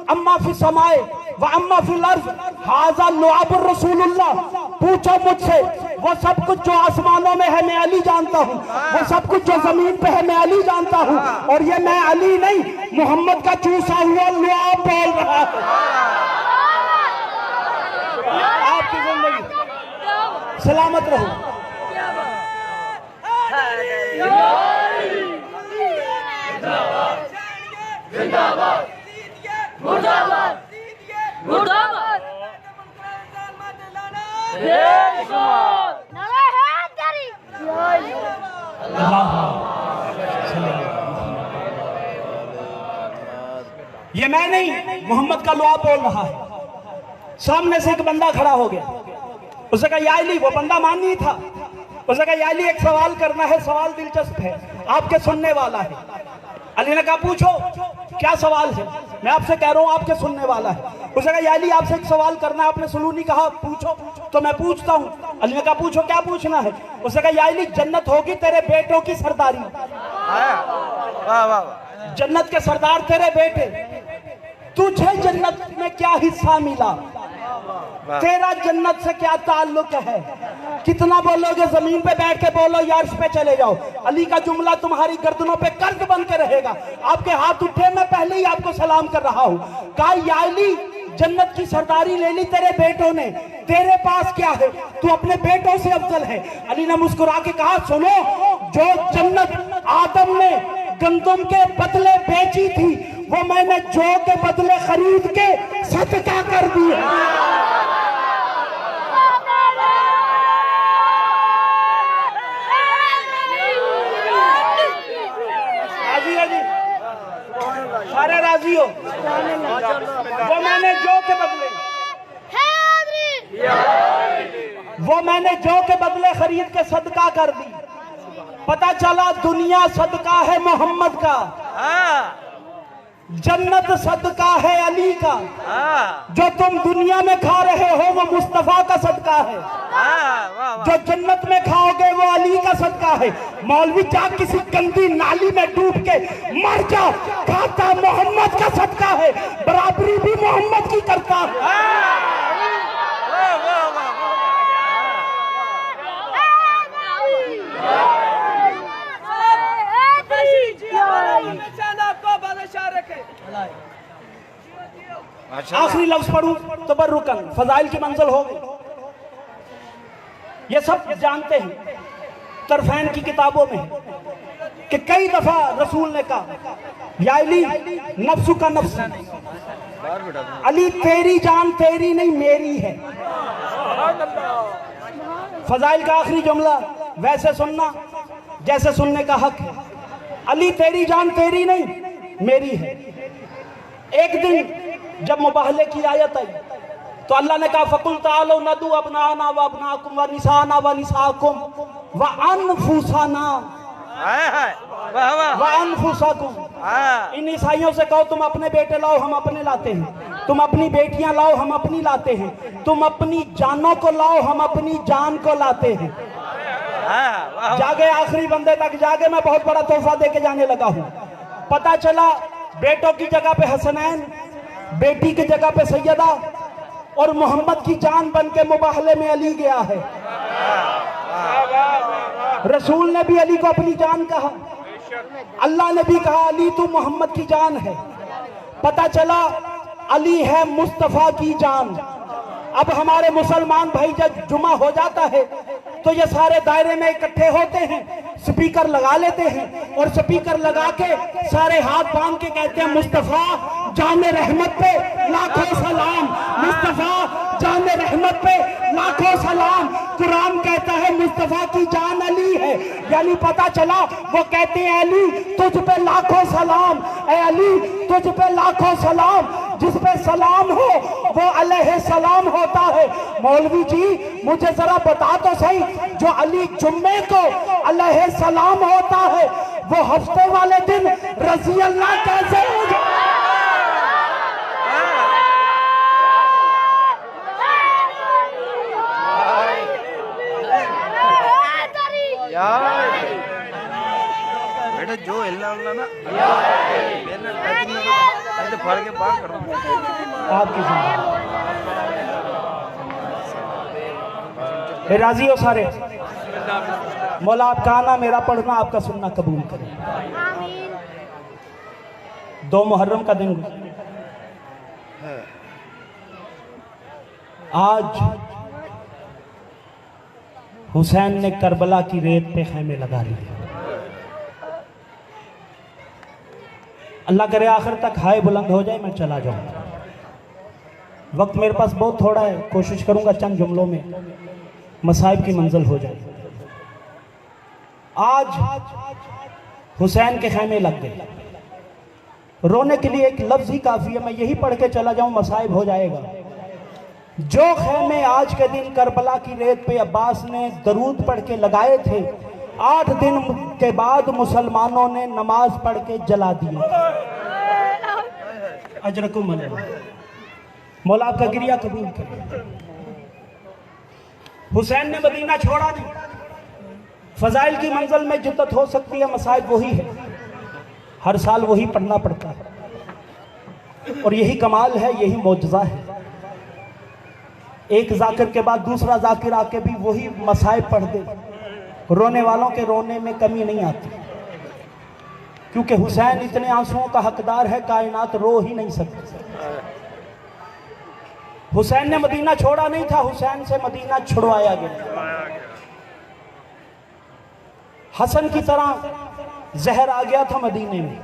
Speaker 1: अम्मा फी समाए व अम्मा फिल अर्ज़ हाज़ा लुआबुर रसूलुल्लाह। पूछो मुझसे वो सब कुछ जो आसमानों में है मैं अली जानता हूँ, वो सब कुछ जो जमीन पे है मैं अली जानता हूँ। और ये मैं अली नहीं मोहम्मद का चूसा हुआ लुआब बोल रहा है। आपकी जिंदगी सलामत रहो।
Speaker 5: जिंदाबाद मुर्दाबाद मुर्दाबाद
Speaker 1: ये मैं नहीं मोहम्मद का लुआ बोल रहा है। सामने से एक बंदा खड़ा हो गया, उसने कहा या अली। वो बंदा मान नहीं था। उसने कहा या अली एक सवाल करना है, सवाल दिलचस्प है, आपके सुनने वाला है। अली ने कहा पूछो क्या सवाल है, मैं आपसे कह रहा हूँ आपके सुनने वाला है। उसने कहा या अली आपसे एक सवाल करना है, आपने सलूनी कहा पूछो तो मैं पूछता हूँ। अली ने कहा पूछो क्या पूछना है। उसने कहा या अली जन्नत होगी तेरे बेटों की सरदारी, जन्नत के सरदार तेरे बेटे, तुझे जन्नत में क्या हिस्सा मिला, तेरा जन्नत से क्या ताल्लुक है। कितना बोलोगे जमीन पे बैठ के बोलो या अर्श पे चले जाओ, अली का जुमला तुम्हारी गर्दनों पे कर्ज बन के रहेगा। आपके हाथ उठे, मैं पहले ही आपको सलाम कर रहा हूँ। कहा या अली जन्नत की सरदारी ले ली तेरे बेटों ने, तेरे पास क्या है, तू अपने बेटों से अफजल है। अली ने मुस्कुरा के कहा सुनो जो जन्नत आदम ने गंदम के बदले बेची थी, वो मैंने जौ के बदले खरीद के सदका कर दी। राजी हो जी? सारे राजी हो? वो मैंने जौ के बदले, वो मैंने जौ के बदले खरीद के सदका कर दी। पता चला दुनिया सदका है मोहम्मद का, जन्नत सदका है अली का, जो तुम दुनिया में खा रहे हो वो मुस्तफा का सदका है, जो जन्नत में खाओगे वो अली का सदका है। मौलवी जा किसी गंदी नाली में डूब के मर जा, खाता मोहम्मद का सदका है, बराबरी भी मोहम्मद की करता है। आखिरी लफ्ज पढ़ूं तो बर्रुकन फजाइल की मंजिल हो गई। ये सब जानते हैं तरफैन की किताबों में कि कई दफा रसूल ने कहा या अली नफ्सु का नफ्स, अली तेरी जान तेरी नहीं मेरी है। फजाइल का आखिरी जुमला वैसे सुनना जैसे सुनने का हक है। अली तेरी जान तेरी नहीं मेरी है। एक दिन जब मुबाहले की आयत आई तो अल्लाह ने कहा फकुल तालो नदू अबनाना व अबनाकुम व निसाना व निसाकुम व अनफुसाना व अनफुसाकुम। इन ईसाइयों से कहो तुम अपने बेटे लाओ हम अपने लाते हैं, तुम अपनी बेटियां लाओ हम अपनी लाते हैं, तुम अपनी जानों को लाओ हम अपनी जान को लाते हैं। जागे आखिरी बंदे तक जागे, मैं बहुत बड़ा तोहफा दे के जाने लगा हूं। पता चला बेटों की जगह पे हसनैन, बेटी की जगह पे सैयदा और मोहम्मद की जान बन के मुबाहले में अली गया है। रसूल ने भी अली को अपनी जान कहा, अल्लाह ने भी कहा अली तू मोहम्मद की जान है। पता चला अली है मुस्तफा की जान। अब हमारे मुसलमान भाई जब जुमा हो जाता है तो ये सारे दायरे में इकट्ठे होते हैं, स्पीकर लगा लेते हैं और स्पीकर लगा के सारे हाथ बांध के कहते हैं मुस्तफा जाने रहमत पे लाखों सलाम, मुस्तफा जाने रहमत पे लाखों सलाम। कुरान कहता है मुस्तफा की जान अली है, यानी पता चला वो कहते हैं अली तुझ पे लाखों सलाम, ए अली तुझ पे लाखों सलाम। जिस पे सलाम हो वो अलैहि सलाम होता है। मौलवी जी मुझे जरा बता तो सही, जो अली जुम्मे को अलैहि सलाम होता है वो हफ्ते वाले दिन रजी अल्लाह कैसे हो जाए?
Speaker 2: बेटा जो हिलना उलना ना फड़ के बाहर कर
Speaker 1: आपकी राजी हो सारे? मौला आपका आना मेरा पढ़ना आपका सुनना कबूल करें। 2 मुहर्रम का दिन आज हुसैन ने करबला की रेत पे खैमे लगा लिए। अल्लाह करे आखिर तक हाय बुलंद हो जाए, मैं चला जाऊं। वक्त मेरे पास बहुत थोड़ा है, कोशिश करूंगा चंद जुमलों में मसाइब की मंजिल हो जाए। आज हुसैन के खैमे लग गए। रोने के लिए एक लफ्ज ही काफी है, मैं यही पढ़ के चला जाऊं मसाइब हो जाएगा। जो खैमे आज के दिन करबला की रेत पे अब्बास ने दरूद पढ़ के लगाए थे, 8 दिन के बाद मुसलमानों ने नमाज पढ़ के जला दिए। अजरकुम मौला आपका गिरिया कबूल करे। हुसैन ने मदीना छोड़ा नहीं। फजाइल की मंजिल में जिद्दत हो सकती है, मसाइब वही है, हर साल वही पढ़ना पड़ता है और यही कमाल है, यही मौजज़ा है। एक जाकिर के बाद दूसरा जाकिर आके भी वही मसाइब पढ़ दे, रोने वालों के रोने में कमी नहीं आती, क्योंकि हुसैन इतने आंसुओं का हकदार है कायनात रो ही नहीं सकती। हुसैन ने मदीना छोड़ा नहीं था, हुसैन से मदीना छुड़वाया गया। हसन की तरह जहर आ गया था मदीने में।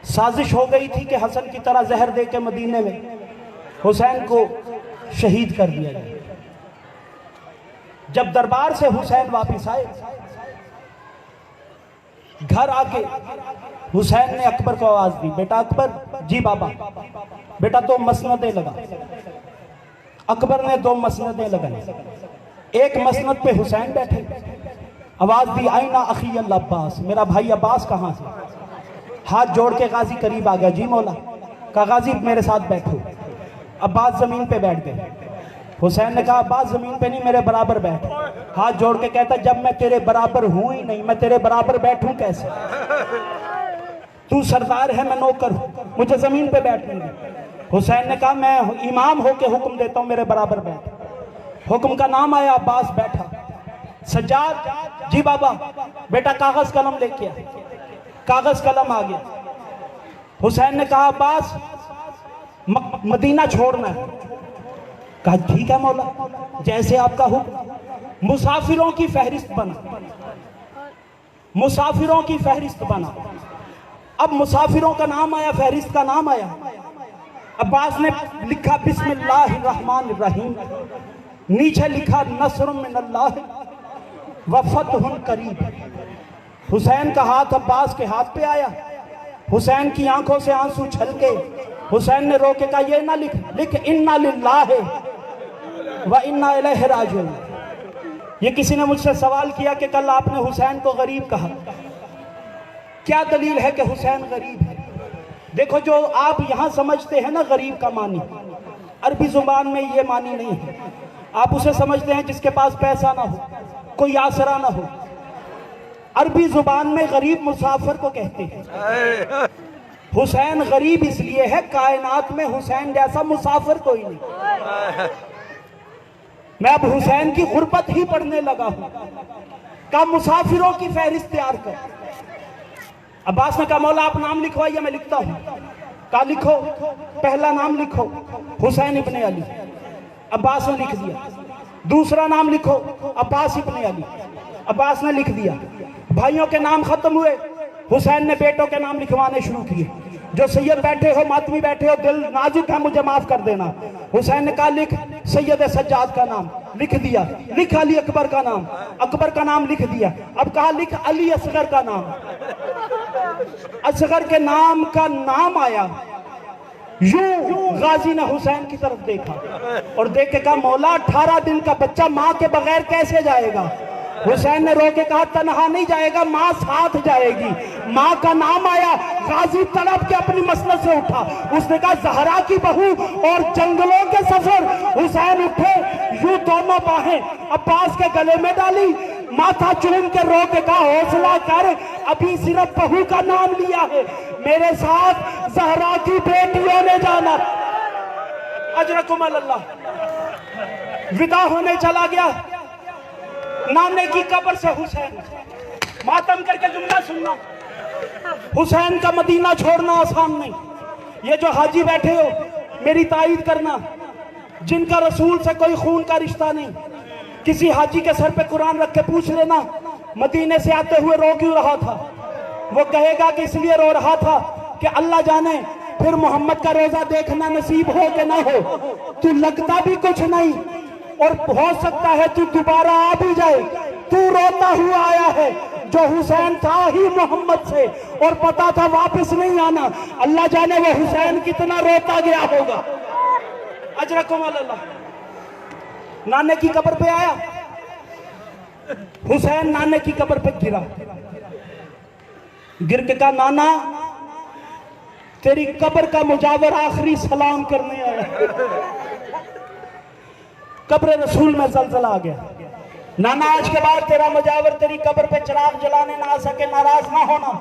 Speaker 1: साजिश हो गई थी कि हसन की तरह जहर दे के मदीने में हुसैन को शहीद कर दिया जाए। जब दरबार से हुसैन वापस आए, घर आके हुसैन ने अकबर को आवाज दी, बेटा अकबर। जी बाबा। बेटा 2 मसनदें लगा। अकबर ने 2 मसनदें लगाई। एक मसनद पे हुसैन बैठे, आवाज दी, आईना अखी अल अब्बास, मेरा भाई अब्बास कहाँ है? हाथ जोड़ के गाजी करीब आ गया। जी मौला। कहा गाजी मेरे साथ बैठो। अब्बास जमीन पे बैठ गए। हुसैन ने कहा अब्बास जमीन पे नहीं, मेरे बराबर बैठ। हाथ जोड़ के कहता, जब मैं तेरे बराबर हूं ही नहीं, मैं तेरे बराबर बैठूं कैसे? तू सरदार है, मैं नौकर हूं, मुझे जमीन पे बैठने दे। हुसैन ने कहा मैं इमाम होके हुक्म देता हूं, मेरे बराबर बैठ। हुक्म का नाम आया, अब्बास बैठा। सज्जाद। जी बाबा। बेटा कागज कलम लेके आ। कागज कलम आ गया। हुसैन ने कहा अब्बास मदीना छोड़ना है। कहा ठीक है मौला, जैसे आपका हुक्म। मुसाफिरों की फहरिस्त बना। मुसाफिरों की फहरिस्त बना। अब मुसाफिरों का नाम आया, फहरिस्त का नाम आया। अब्बास ने लिखा बिस्मिल्लाहिर्रहमानिर्रहीम, नीचे लिखा नस्रुम मिनल्लाह व फतहुन करीब। हुसैन का हाथ अब्बास के हाथ पे आया। हुसैन की आंखों से आंसू छलके। हुसैन ने रोके कहा ये ना लिख, लिख इन्ना लिल्लाहि व इन्ना इलैहि राजिऊन। ये किसी ने मुझसे सवाल किया कि कल आपने हुसैन को गरीब कहा, क्या दलील है कि हुसैन गरीब है? देखो, जो आप यहां समझते हैं ना गरीब का मानी, अरबी जुबान में ये मानी नहीं है। आप उसे समझते हैं जिसके पास पैसा ना हो, कोई आसरा ना हो। अरबी जुबान में गरीब मुसाफिर को कहते हैं। हुसैन गरीब इसलिए है, कायनात में हुसैन जैसा मुसाफिर कोई नहीं। मैं अब हुसैन की गुर्बत ही पढ़ने लगा हूं। कहा मुसाफिरों की फहरिस्त तैयार कर। अब्बास ने कहा मौला आप नाम लिखवाइए, मैं लिखता हूं। कहा लिखो। पहला नाम लिखो हुसैन इब्ने अली। अब्बास ने लिख दिया। दूसरा नाम लिखो अब्बास इब्ने अली। अब्बास ने लिख दिया। भाइयों के नाम खत्म हुए, हुसैन ने बेटों के नाम लिखवाने शुरू किए। जो सैयद बैठे हो, मातमी बैठे हो, दिल नाजुक है, मुझे माफ कर देना। हुसैन ने कहा लिख सैयद सज्जाद का नाम, लिख दिया। लिख अली अकबर का नाम, अकबर का नाम लिख दिया। अब कहा लिख अली असगर का नाम। असगर के नाम का नाम आया। यूं गाजी ने हुसैन की तरफ देखा और देख के कहा मौला 18 दिन का बच्चा माँ के बगैर कैसे जाएगा? हुसैन ने रो के कहा तनहा नहीं जाएगा, माँ साथ जाएगी। माँ का नाम आया। गाजी तड़प के अपनी मसनद से उठा। उसने कहा जहरा की बहू और जंगलों के सफर। हुसैन उठे, यूं दोनों बाहें अब्बास के गले में डाली, माथा चूम के रो के कहा हौसला कर, अभी सिर्फ बहू का नाम लिया है, मेरे साथ जहरा की बेटियों ने जाना। अजरकुम अल्लाह। विदा होने चला गया। नाने की कब्र से हुसैन मातम करके जुमला सुनना, हुसैन का मदीना छोड़ना आसान नहीं। ये जो हाजी बैठे हो मेरी ताईद करना, जिनका रसूल से कोई खून का रिश्ता नहीं, किसी हाजी के सर पे कुरान रख के पूछ लेना मदीने से आते हुए रो क्यों रहा था, वो कहेगा कि इसलिए रो रहा था कि अल्लाह जाने फिर मोहम्मद का रोजा देखना नसीब हो कि ना हो। तू लगता भी कुछ नहीं और हो सकता है तू दोबारा आ भी जाए। तू रोता हुआ आया है, जो हुसैन था ही मोहम्मद से और पता था वापस नहीं आना। अल्लाह जाने वो हुसैन कितना रोता गया होगा। अजरकुम अल्लाह। नाने की कब्र पे आया, हुसैन नाने की कब्र पे गिरा। गिर के कहा नाना तेरी कब्र का मुजावर आखिरी सलाम करने आया। कब्र रसूल में जलजला आ गया। नाना आज के बाद तेरा मुजावर तेरी कब्र पे चिराग जलाने ना आ सके, नाराज ना होना,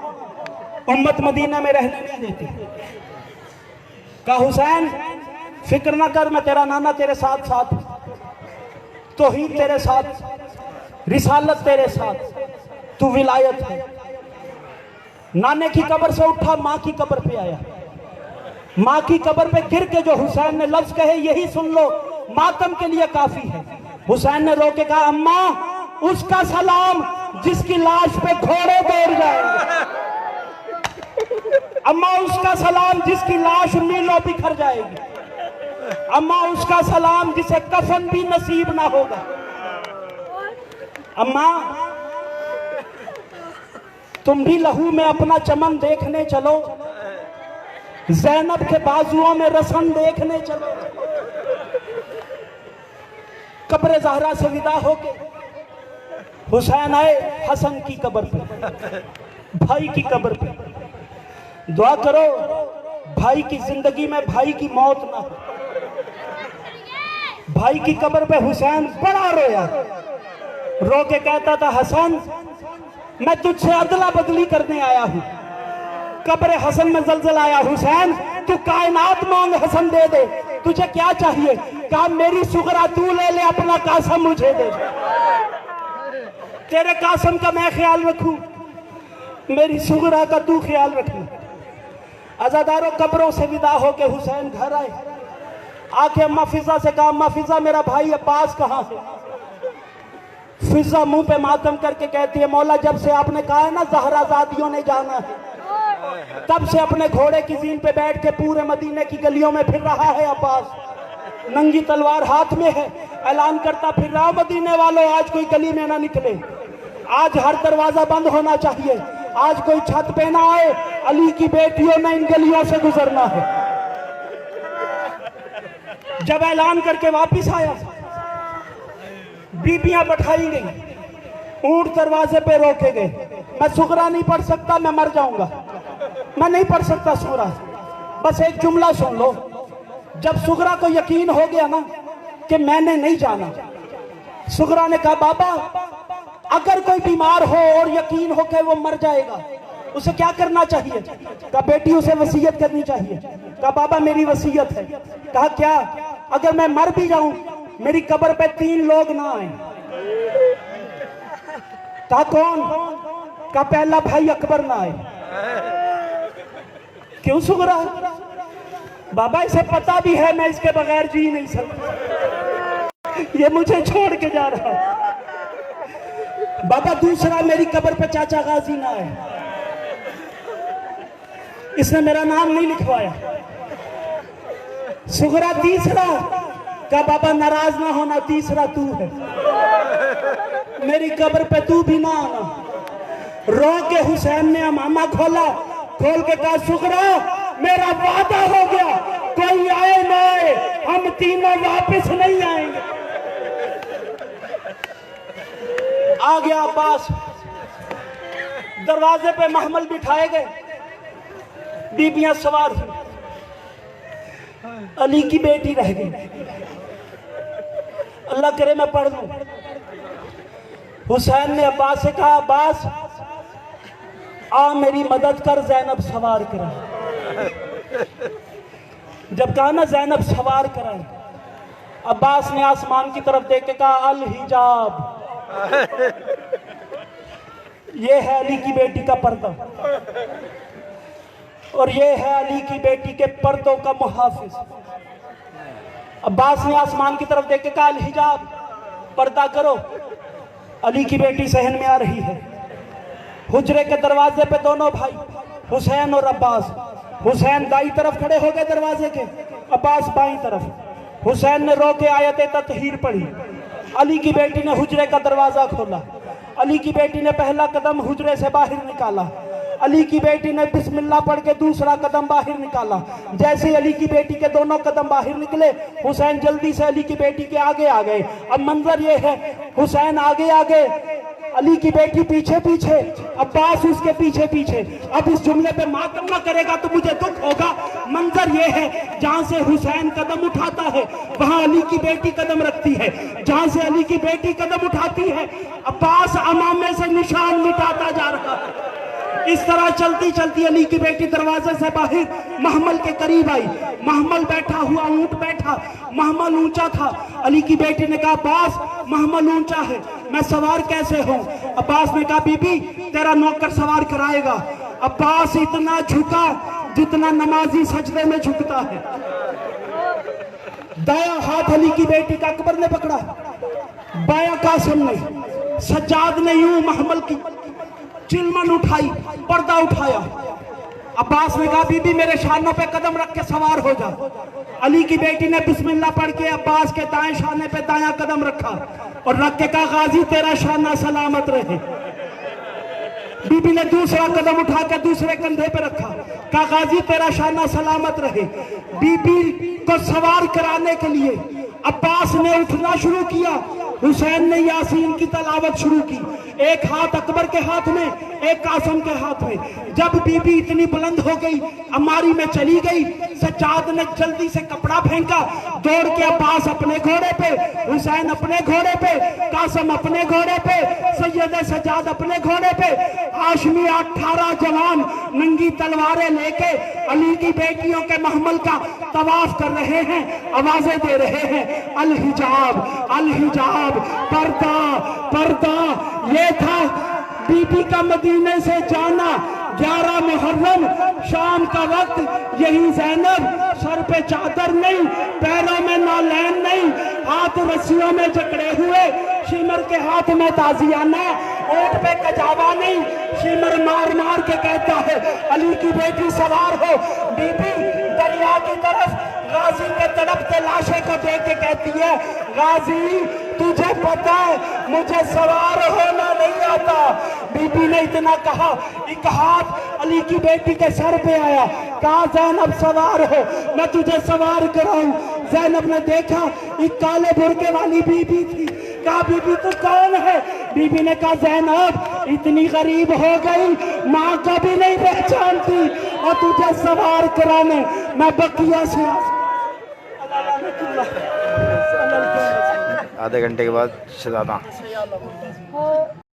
Speaker 1: उम्मत मदीना में रहने नहीं देती। कहा हुसैन फिक्र ना कर, मैं तेरा नाना तेरे साथ साथ, तौहीद तेरे साथ, रिसालत तेरे साथ, तू विलायत है। नाने की कब्र से उठा, माँ की कब्र पे आया। माँ की कब्र पे गिर के जो हुसैन ने लफ्ज कहे यही सुन लो, मातम के लिए काफी है। हुसैन ने रो के कहा अम्मा उसका सलाम जिसकी लाश पे घोड़े दौड़ जाएंगे। अम्मा उसका सलाम जिसकी लाश मीलों बिखर जाएगी। अम्मा उसका सलाम जिसे कफन भी नसीब ना होगा। अम्मा तुम भी लहू में अपना चमन देखने चलो, ज़ैनब के बाजुओं में रसन देखने चलो। कब्र ज़हरा से विदा होके हुसैन आए हसन की कब्र पे, भाई की कब्र पे। दुआ करो भाई की जिंदगी में भाई की मौत ना हो। भाई की कब्र पे हुसैन बड़ा रोया, रो के कहता था हसन मैं तुझसे अदला बदली करने आया हूं। कब्र हसन में जलजल आया, हुसैन तू कायनात मांग हसन दे दे, तुझे क्या चाहिए? कहा मेरी सुगरा तू ले ले, अपना कासम मुझे दे दे। तेरे कासम का मैं ख्याल रखूं, मेरी सुगरा का तू ख्याल रखना। अज़ादारों कब्रों से विदा होके हुसैन घर आए, आके अम्मा फिजा से कहा अम्मा फिजा मेरा भाई अब्बास कहाँ है? फिजा मुंह पे मातम करके कहती है मौला जब से आपने कहा है ना ज़हराज़ादियों ने जाना है, तब से अपने घोड़े की जीन पे बैठ के पूरे मदीने की गलियों में फिर रहा है अब्बास। नंगी तलवार हाथ में है, ऐलान करता फिर रहा मदीने वालों आज कोई गली में ना निकले, आज हर दरवाजा बंद होना चाहिए, आज कोई छत पे ना आए, अली की बेटियों ने इन गलियों से गुजरना है। जब ऐलान करके वापिस आया, बीबियां बैठाई गई, ऊंट दरवाजे पे रोके गए। मैं सुगरा नहीं पढ़ सकता, मैं मर जाऊंगा, मैं नहीं पढ़ सकता सूरा। बस एक जुमला सुन लो। जब सुगरा को यकीन हो गया ना कि मैंने नहीं जाना, सुगरा ने कहा बाबा अगर कोई बीमार हो और यकीन हो कि वो मर जाएगा उसे क्या करना चाहिए? कहा बेटी उसे वसीयत करनी चाहिए। कहा बाबा मेरी वसीयत है। कहा क्या? अगर मैं मर भी जाऊं मेरी कब्र पे 3 लोग ना आए। कहा कौन? कहा पहला भाई अकबर ना आए। क्यों सुगरा? बाबा इसे पता भी है मैं इसके बगैर जी नहीं सकता, ये मुझे छोड़ के जा रहा है। बाबा दूसरा मेरी कब्र पे चाचा गाजी ना आए, इसने मेरा नाम नहीं लिखवाया। सुगरा तीसरा, का बाबा नाराज ना होना, तीसरा तू है, मेरी कब्र पे तू भी ना आना। रो के हुसैन ने अमामा खोला, खोल के कहा सुगरा मेरा वादा हो गया, कोई आए ना आए हम तीनों वापस नहीं आएंगे। आ गया अब्बास, दरवाजे पे महमल बिठाए गए, बीबियां सवार हुई, अली की बेटी रह गई। अल्लाह करे मैं पढ़ लूं। हुसैन ने अब्बास से कहा अब्बास आ मेरी मदद कर, जैनब सवार करा। जब कहा ना जैनब सवार कराए, अब्बास ने आसमान की तरफ देख के कहा अल हिजाब, ये है अली की बेटी का पर्दा और ये है अली की बेटी के पर्दों का मुहाफिज। अब्बास ने आसमान की तरफ देख के कहा अल हिजाब, पर्दा करो, अली की बेटी सहन में आ रही है। हुजरे के दरवाजे पे दोनों भाई हुसैन और अब्बास, हुसैन दाई तरफ खड़े हो गए दरवाजे के, अब्बास बाईं तरफ। हुसैन ने रो के आयत ततहीर पढ़ी, अली की बेटी ने हुजरे का दरवाजा खोला, अली की बेटी ने पहला कदम हुजरे से बाहर निकाला, अली की बेटी ने बिस्मिल्लाह पढ़ के दूसरा कदम बाहर निकाला। जैसे अली की बेटी के दोनों कदम बाहर निकले, हुसैन जल्दी से अली की बेटी के आगे आ गए। अब मंजर ये है, हुसैन आगे आगे, अली की बेटी पीछे पीछे, अब्बास उसके पीछे पीछे। अब इस जुमले पे मातम ना करेगा तो मुझे दुख होगा। मंजर ये है, जहां से हुसैन कदम उठाता है वहां अली की बेटी कदम रखती है, जहां से अली की बेटी कदम उठाती है अब्बास अमामे से निशान मिटाता जा रहा है। इस तरह चलती चलती अली की बेटी दरवाजे से बाहर महमल के करीब आई। महमल बैठा हुआ ऊंट बैठा, महमल ऊंचा था। अली की बेटी ने कहा अब्बास महमल ऊंचा है, मैं सवार कैसे हूं? अब्बास ने कहा बीबी तेरा नौकर सवार कराएगा। अब्बास इतना झुका जितना नमाजी सजदे में झुकता है। दाया हाथ अली की बेटी का अकबर ने पकड़ा, बाया कासिम ने, सज्जाद ने यूं महमल की चिलमन उठाई, पर्दा उठाया। अब्बास ने कहा बीबी मेरे शानों पे कदम रख के सवार हो जा। अली की बेटी ने बिस्मिल्लाह पढ़ के अब्बास के दाएं शाने पे दायां कदम रखा और रख के कहा गाजी तेरा शाना सलामत रहे। बीबी ने दूसरा कदम उठा के दूसरे कंधे पे रखा, कहा गाजी तेरा शाना सलामत रहे। बीबी को सवार कराने के लिए अब्बास ने उठना शुरू किया, हुसैन ने यासीन की तलावत शुरू की। एक हाथ अकबर के हाथ में, एक कासिम के हाथ में। जब बीबी इतनी बुलंद हो गई, अमारी में चली गई, सज्जाद ने जल्दी से कपड़ा फेंका, दौड़ के अब्बास अपने घोड़े पे, हुसैन अपने घोड़े पे, कासिम अपने घोड़े पे, सैयद सज्जाद अपने घोड़े पे। हाशमी 18 जवान नंगी तलवारें लेके अली की बेटियों के महमल का तवाफ कर रहे हैं, आवाजें दे रहे हैं अल हिजाब, अल हिजाब, पर्दा, पर्दा। ये था बीबी का मदीने से जाना। 11 मुहर्रम शाम का वक्त, यही ज़ैनब सर पे चादर नहीं, पैरों में नालैन नहीं, हाथ रस्सियों में जकड़े हुए, शिमर के हाथ में ताजियाना, ऊंट पे कजावा नहीं, शिमर मार मार के कहता है अली की बेटी सवार हो। बीबी दरिया की तरफ गाजी के तड़पते लाशे को देख के कहती है गाजी तुझे पता है मुझे सवार होना नहीं आता। बीबी ने इतना कहा, एक हाथ अली की बेटी के सर पे आया, कहा ज़ैनब सवार हो, मैं तुझे सवार कराऊं। ज़ैनब ने देखा एक काले बुर्के वाली बीबी थी, कहा बीबी तू कौन है? बीबी ने कहा ज़ैनब इतनी गरीब हो गई, माँ को भी नहीं पहचानती और तुझे सवार कराने मैं बकिया से
Speaker 2: आधे घंटे के बाद चलाना।